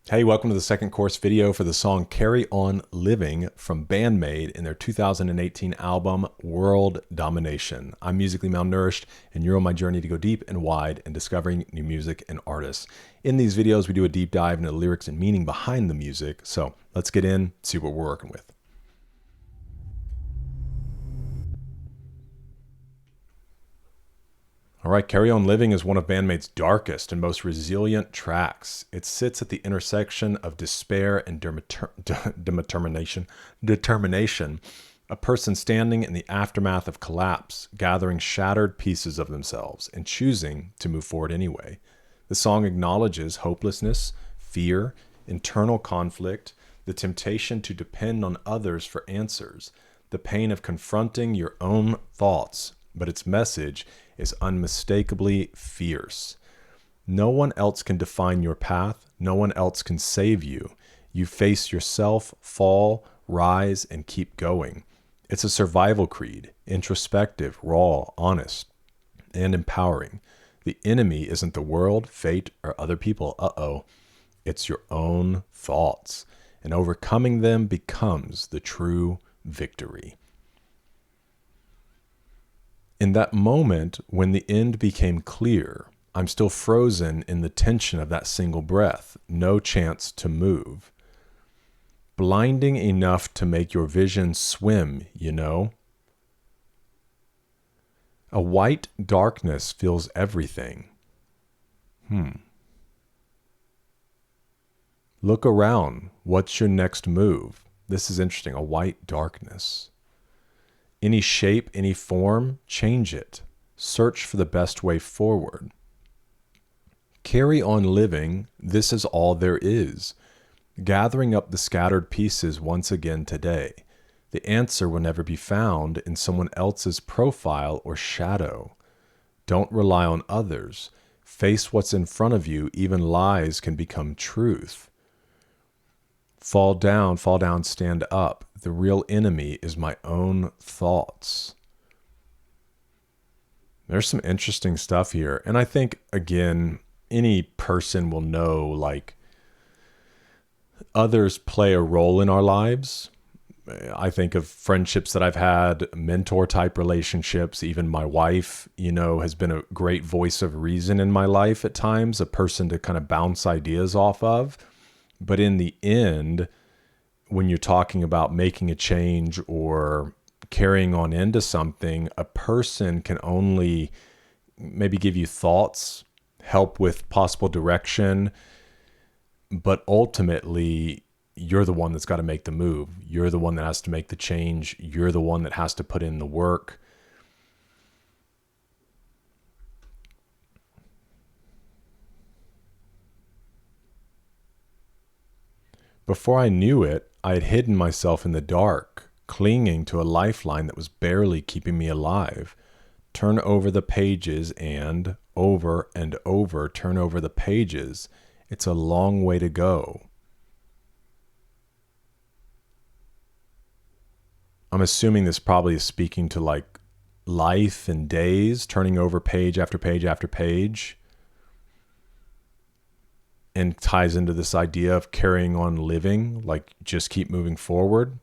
Hey, welcome to the second course video for the song Carry On Living from BAND-MAID in their 2018 album World Domination. I'm musically malnourished, and you're on my journey to go deep and wide in discovering new music and artists. In these videos, we do a deep dive into the lyrics and meaning behind the music. So let's get in, see what we're working with. All right, Carry On Living is one of BAND-MAID's darkest and most resilient tracks. It sits at the intersection of despair and determination, a person standing in the aftermath of collapse, gathering shattered pieces of themselves and choosing to move forward anyway. The song acknowledges hopelessness, fear, internal conflict, the temptation to depend on others for answers, the pain of confronting your own thoughts, but its message is unmistakably fierce. No one else can define your path. No one else can save you. You face yourself, fall, rise, and keep going. It's a survival creed, introspective, raw, honest, and empowering. The enemy isn't the world, fate, or other people. It's your own thoughts. And overcoming them becomes the true victory. In that moment, when the end became clear, I'm still frozen in the tension of that single breath, no chance to move. Blinding enough to make your vision swim, you know? A white darkness fills everything. Look around. What's your next move? This is interesting. A white darkness. Any shape, any form, change it. Search for the best way forward. Carry on living, this is all there is. Gathering up the scattered pieces once again today. The answer will never be found in someone else's profile or shadow. Don't rely on others. Face what's in front of you. Even lies can become truth. Fall down, stand up. The real enemy is my own thoughts. There's some interesting stuff here. And I think, again, any person will know, like, others play a role in our lives. I think of friendships that I've had, mentor-type relationships. Even my wife, has been a great voice of reason in my life at times, a person to kind of bounce ideas off of. But in the end, when you're talking about making a change or carrying on into something, a person can only maybe give you thoughts, help with possible direction, but ultimately you're the one that's got to make the move. You're the one that has to make the change. You're the one that has to put in the work. Before I knew it, I had hidden myself in the dark, clinging to a lifeline that was barely keeping me alive. Turn over the pages and over, turn over the pages. It's a long way to go. I'm assuming this probably is speaking to like life and days, turning over page after page after page. And ties into this idea of carrying on living, like just keep moving forward.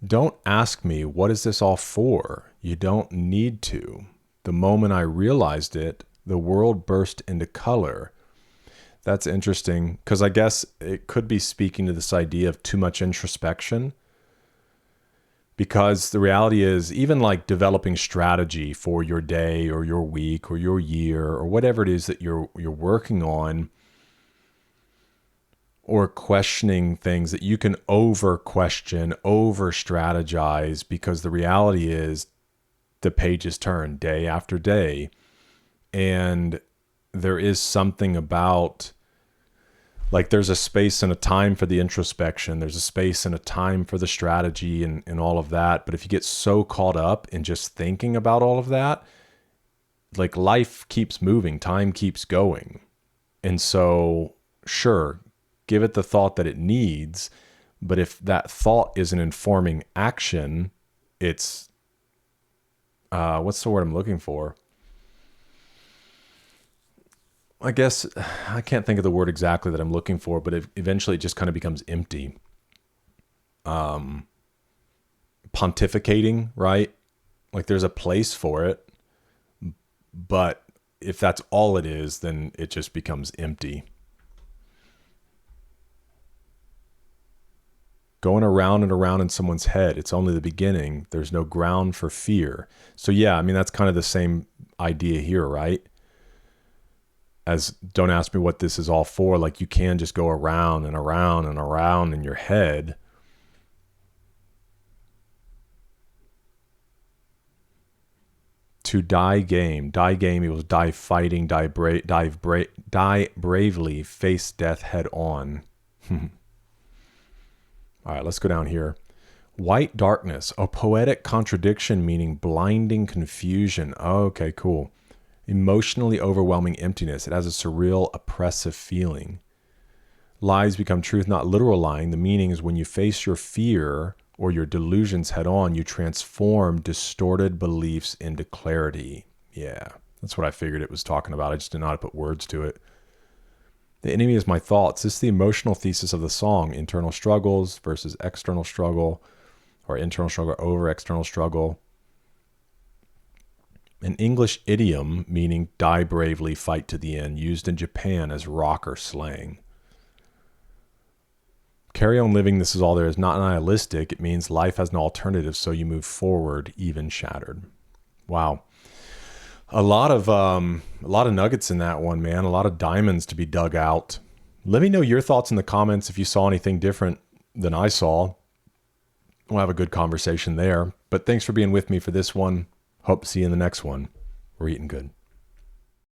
Don't ask me, what is this all for? You don't need to. The moment I realized it, the world burst into color. That's interesting, because I guess it could be speaking to this idea of too much introspection. Because the reality is, even like developing strategy for your day or your week or your year or whatever it is that you're working on, or questioning things, that you can over question, over strategize, because the reality is the pages turn day after day. And there is something about, like, there's a space and a time for the introspection. There's a space and a time for the strategy and all of that. But if you get so caught up in just thinking about all of that, like, life keeps moving, time keeps going. And so, sure, give it the thought that it needs. But if that thought isn't informing action, it's, what's the word I'm looking for? I guess I can't think of the word exactly that I'm looking for, but eventually it just kind of becomes empty. Pontificating, right? Like there's a place for it, but if that's all it is, then it just becomes empty. Going around and around in someone's head, it's only the beginning. There's no ground for fear. So yeah, I mean, that's kind of the same idea here, right? As don't ask me what this is all for. Like you can just go around and around and around in your head. To die game. Die game equals die fighting, die bravely, face death head on. All right, let's go down here. White darkness, a poetic contradiction meaning blinding confusion. Oh, okay, cool. Emotionally overwhelming emptiness. It has a surreal, oppressive feeling. Lies become truth, not literal lying. The meaning is when you face your fear or your delusions head on, you transform distorted beliefs into clarity. Yeah, that's what I figured it was talking about. I just didn't know how to put words to it. The enemy is my thoughts. This is the emotional thesis of the song. Internal struggles versus external struggle, or internal struggle over external struggle. An English idiom meaning die bravely, fight to the end, used in Japan as rocker slang. Carry on living, this is all there is, not nihilistic. It means life has no alternative, so you move forward, even shattered. Wow. A lot of nuggets in that one, man. A lot of diamonds to be dug out. Let me know your thoughts in the comments if you saw anything different than I saw. We'll have a good conversation there. But thanks for being with me for this one. Hope to see you in the next one. We're eating good.